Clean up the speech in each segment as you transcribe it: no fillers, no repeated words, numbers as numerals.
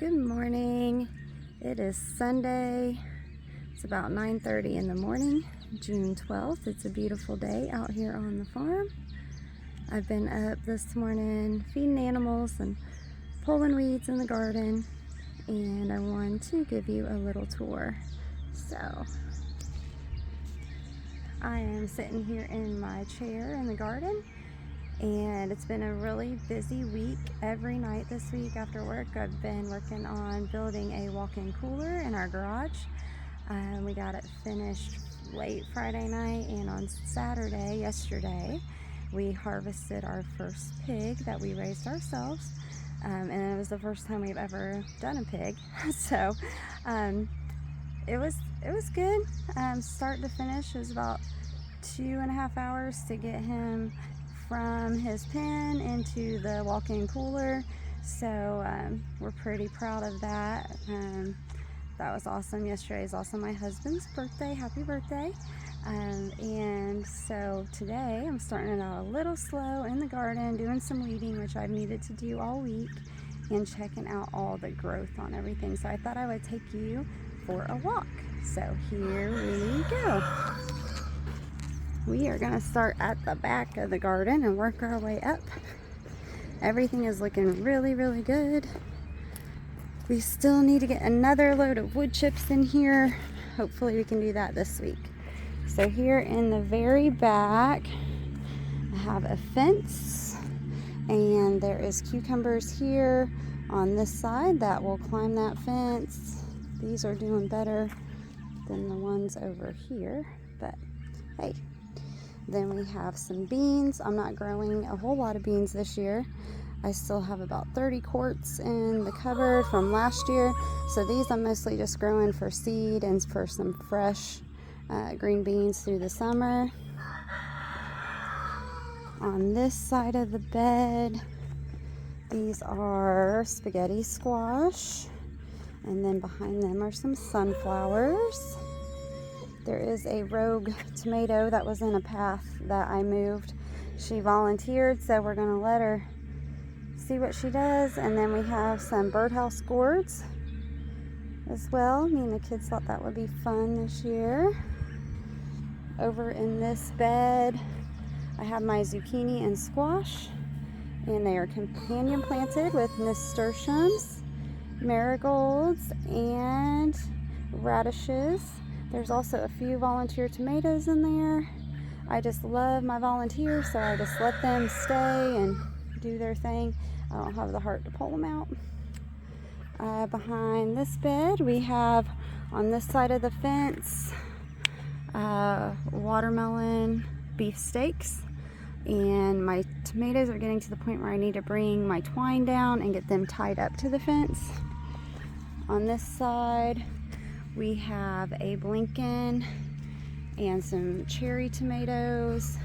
Good morning. It is Sunday. It's about 9:30 in the morning, June 12th. It's a beautiful day out here on the farm. I've been up this morning feeding animals and pulling weeds in the garden, and I wanted to give you a little tour. So I am sitting here in my chair in the garden, and it's been a really busy week. Every night this week after work, I've been working on building a walk-in cooler in our garage. We got it finished late Friday night, and on Saturday, yesterday, we harvested our first pig that we raised ourselves, and it was the first time we've ever done a pig. So it was good. Start to finish, it was about 2.5 hours to get him from his pen into the walk-in cooler. So we're pretty proud of that. That was awesome. Yesterday is also my husband's birthday. Happy birthday. And so today I'm starting it out a little slow in the garden, doing some weeding, which I've needed to do all week, and checking out all the growth on everything. So I thought I would take you for a walk. So here we go. We are going to start at the back of the garden and work our way up. Everything is looking really, really good. We still need to get another load of wood chips in here. Hopefully we can do that this week. So here in the very back, I have a fence, and there is cucumbers here on this side that will climb that fence. These are doing better than the ones over here, but hey. Then we have some beans. I'm not growing a whole lot of beans this year. I still have about 30 quarts in the cupboard from last year. So these I'm mostly just growing for seed and for some fresh green beans through the summer. On this side of the bed, these are spaghetti squash. And then behind them are some sunflowers. There is a rogue tomato that was in a path that I moved. She volunteered, so we're gonna let her see what she does. And then we have some birdhouse gourds as well. Me and the kids thought that would be fun this year. Over in this bed, I have my zucchini and squash, and they are companion planted with nasturtiums, marigolds, and radishes. There's also a few volunteer tomatoes in there. I just love my volunteers, so I just let them stay and do their thing. I don't have the heart to pull them out. Behind this bed, we have on this side of the fence watermelon beef steaks, and my tomatoes are getting to the point where I need to bring my twine down and get them tied up to the fence. On this side, we have a Blinken and some cherry tomatoes.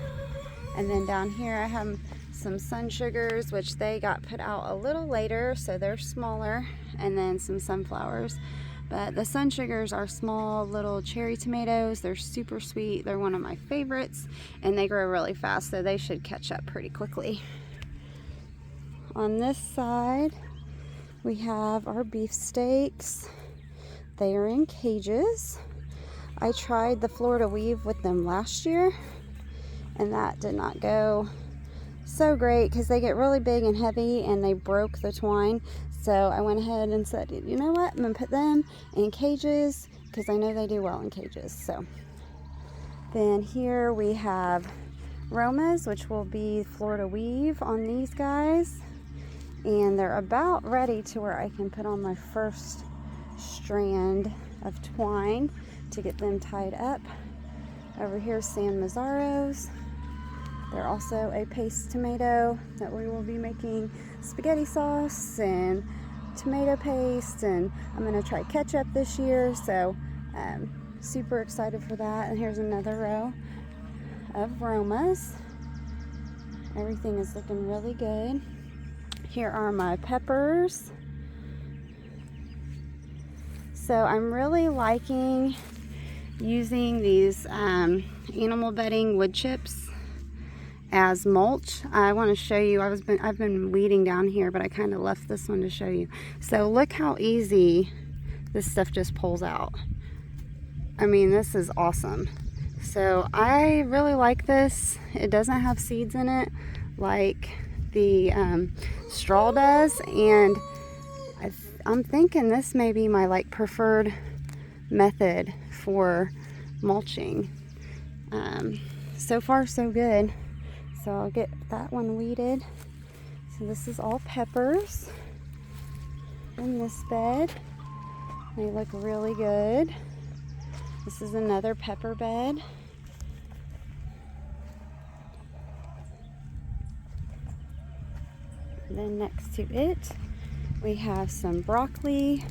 And then down here I have some sun sugars, which they got put out a little later, so they're smaller, and then some sunflowers. But the sun sugars are small little cherry tomatoes. They're super sweet. They're one of my favorites, and they grow really fast, so they should catch up pretty quickly. On this side, we have our beef steaks. They are in cages. I tried the Florida weave with them last year, and that did not go so great because they get really big and heavy and they broke the twine. So I went ahead and said, you know what, I'm gonna put them in cages because I know they do well in cages. So then here we have Romas, which will be Florida weave on these guys, and they're about ready to where I can put on my first strand of twine to get them tied up. Over here, San Mazzaros. They're also a paste tomato that we will be making spaghetti sauce and tomato paste, and I'm going to try ketchup this year, so super excited for that. And here's another row of Romas. Everything is looking really good. Here are my peppers. So I'm really liking using these animal bedding wood chips as mulch. I want to show you, I've been weeding down here, but I kind of left this one to show you. So look how easy this stuff just pulls out. I mean, this is awesome. So I really like this. It doesn't have seeds in it like the straw does, and I'm thinking this may be my like preferred method for mulching. So far so good. So I'll get that one weeded. So this is all peppers in this bed. They look really good. This is another pepper bed. And then next to it, we have some broccoli,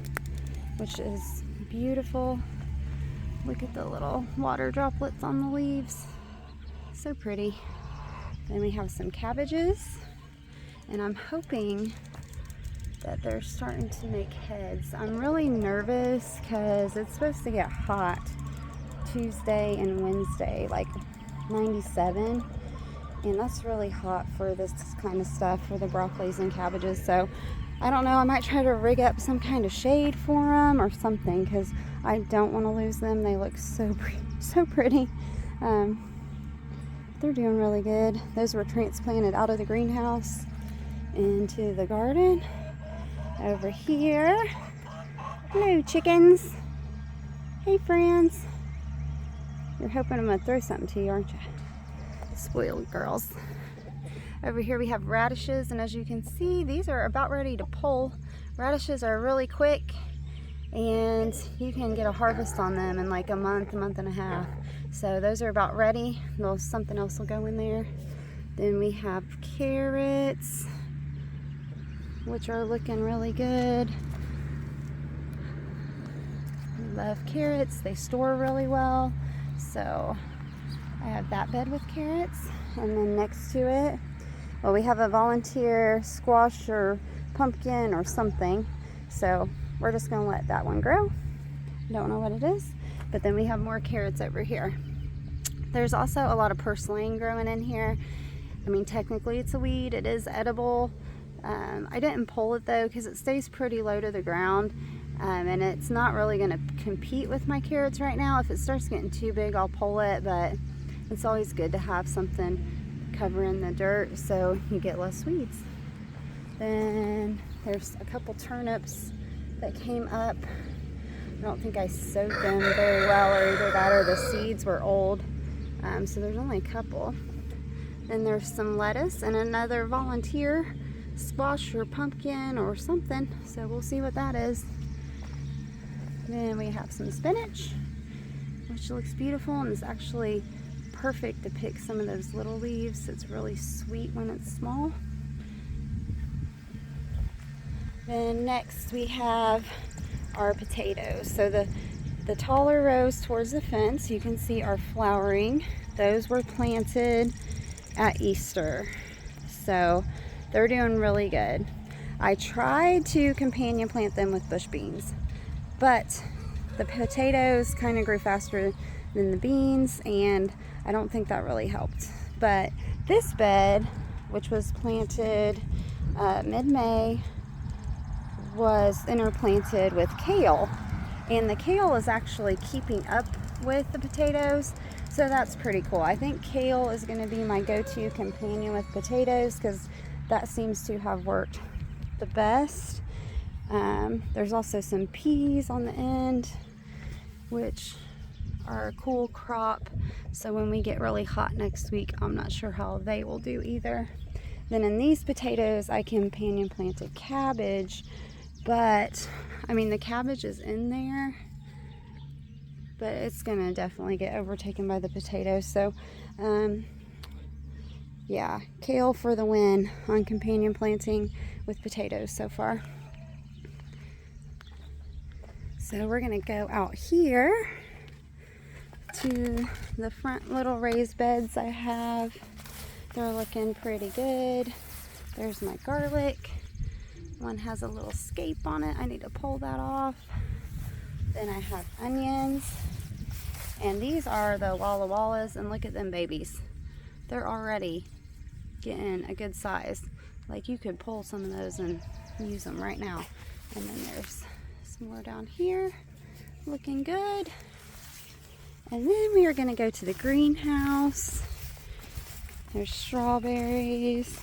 which is beautiful. Look at the little water droplets on the leaves. So pretty. Then we have some cabbages, and I'm hoping that they're starting to make heads. I'm really nervous because it's supposed to get hot Tuesday and Wednesday, like 97, and that's really hot for this kind of stuff, for the broccolis and cabbages. So I don't know, I might try to rig up some kind of shade for them or something, because I don't want to lose them. They look so pretty. They're doing really good. Those were transplanted out of the greenhouse into the garden. Over here, hello chickens. Hey friends. You're hoping I'm gonna throw something to you, aren't you? Spoiled girls. Over here we have radishes, and as you can see, these are about ready to pull. Radishes are really quick, and you can get a harvest on them in like a month and a half. So those are about ready. Something else will go in there. Then we have carrots, which are looking really good. Love carrots. They store really well. So I have that bed with carrots. And then next to it, well, we have a volunteer squash or pumpkin or something. So we're just gonna let that one grow. Don't know what it is. But then we have more carrots over here. There's also a lot of purslane growing in here. I mean, technically it's a weed. It is edible. I didn't pull it though because it stays pretty low to the ground, and it's not really going to compete with my carrots right now. If it starts getting too big, I'll pull it, but it's always good to have something covering the dirt so you get less weeds. Then there's a couple turnips that came up. I don't think I sowed them very well, or either that or the seeds were old. So there's only a couple. Then there's some lettuce and another volunteer squash or pumpkin or something. So we'll see what that is. Then we have some spinach, which looks beautiful and is actually perfect to pick some of those little leaves. It's really sweet when it's small. Then next we have our potatoes. So the taller rows towards the fence, you can see, are flowering. Those were planted at Easter. So they're doing really good. I tried to companion plant them with bush beans, but the potatoes kind of grew faster than the beans, and I don't think that really helped. But this bed, which was planted mid-May, was interplanted with kale, and the kale is actually keeping up with the potatoes, so that's pretty cool. I think kale is going to be my go-to companion with potatoes because that seems to have worked the best. There's also some peas on the end, which are a cool crop, so when we get really hot next week, I'm not sure how they will do either. Then in these potatoes, I companion planted cabbage, but I mean, the cabbage is in there, but it's gonna definitely get overtaken by the potatoes. So yeah, kale for the win on companion planting with potatoes so far. So we're gonna go out here to the front little raised beds I have. They're looking pretty good. There's my garlic. One has a little scape on it. I need to pull that off. Then I have onions. And these are the Walla Wallas, and look at them babies. They're already getting a good size. Like you could pull some of those and use them right now. And then there's some more down here, looking good. And then we are going to go to the greenhouse. There's strawberries.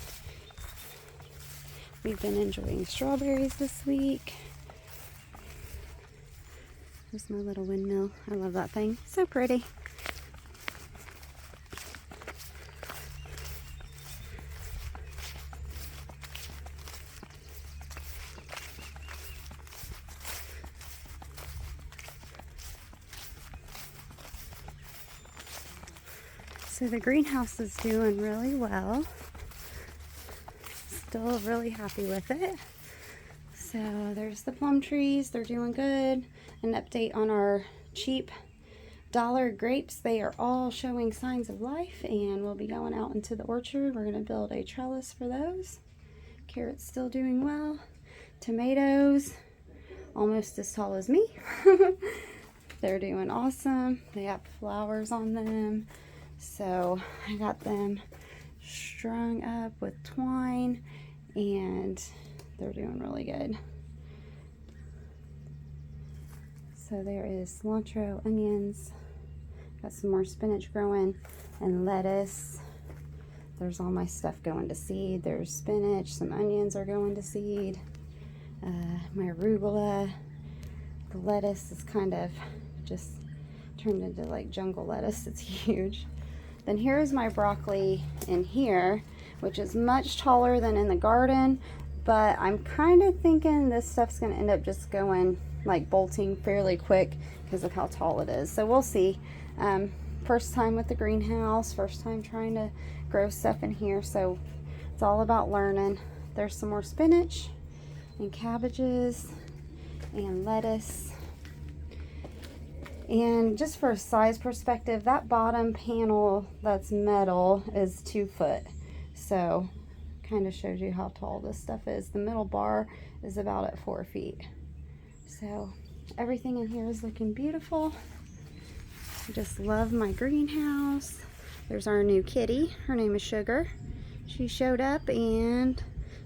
We've been enjoying strawberries this week. There's my little windmill. I love that thing. So pretty. So the greenhouse is doing really well. Still really happy with it. So there's the plum trees. They're doing good. An update on our cheap dollar grapes. They are all showing signs of life, and we'll be going out into the orchard. We're going to build a trellis for those. Carrots still doing well. Tomatoes almost as tall as me. They're doing awesome. They have flowers on them. So I got them strung up with twine, and they're doing really good. So there is cilantro, onions, got some more spinach growing, and lettuce. There's all my stuff going to seed. There's spinach, some onions are going to seed, my arugula. The lettuce is kind of just turned into like jungle lettuce. It's huge. Then here's my broccoli in here, which is much taller than in the garden, but I'm kind of thinking this stuff's going to end up just going like bolting fairly quick because of how tall it is. So we'll see. First time with the greenhouse, first time trying to grow stuff in here, so it's all about learning. There's some more spinach and cabbages and lettuce. And just for a size perspective, that bottom panel that's metal is 2 foot. So kind of shows you how tall this stuff is. The middle bar is about at 4 feet. So everything in here is looking beautiful. I just love my greenhouse. There's our new kitty. Her name is Sugar. She showed up and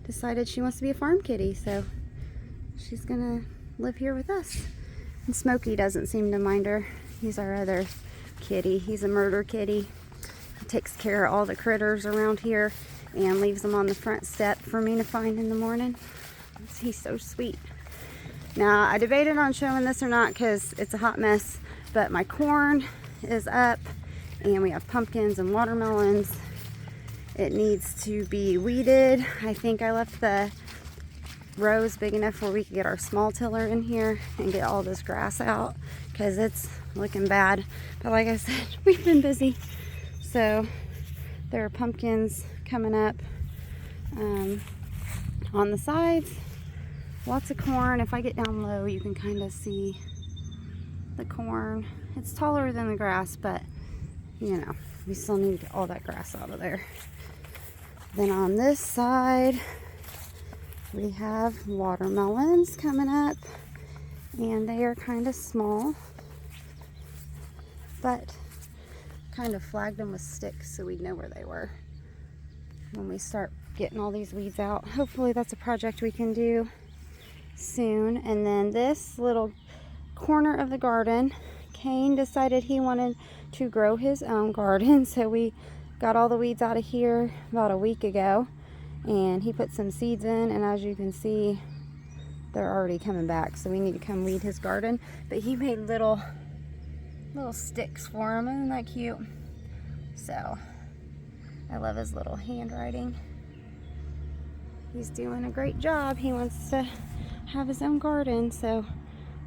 decided she wants to be a farm kitty. So she's gonna live here with us. And Smokey doesn't seem to mind her. He's our other kitty. He's a murder kitty. He takes care of all the critters around here and leaves them on the front step for me to find in the morning. He's so sweet. Now, I debated on showing this or not because it's a hot mess, but my corn is up and we have pumpkins and watermelons. It needs to be weeded. I think I left the rows big enough where we could get our small tiller in here and get all this grass out because it's looking bad. But like I said, we've been busy. So there are pumpkins coming up on the sides. Lots of corn. If I get down low, you can kind of see the corn. It's taller than the grass, but you know, we still need to get all that grass out of there. Then on this side, we have watermelons coming up, and they are kind of small, but kind of flagged them with sticks so we'd know where they were when we start getting all these weeds out. Hopefully that's a project we can do soon. And then this little corner of the garden, Kane decided he wanted to grow his own garden, so we got all the weeds out of here about a week ago, and he put some seeds in, and as you can see, they're already coming back, so we need to come weed his garden. But he made little sticks for him. Isn't that cute? So I love his little handwriting. He's doing a great job. He wants to have his own garden, so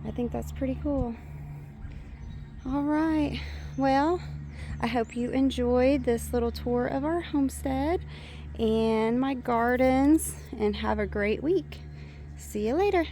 I think that's pretty cool. All right, well, I hope you enjoyed this little tour of our homestead and my gardens, and have a great week. See you later.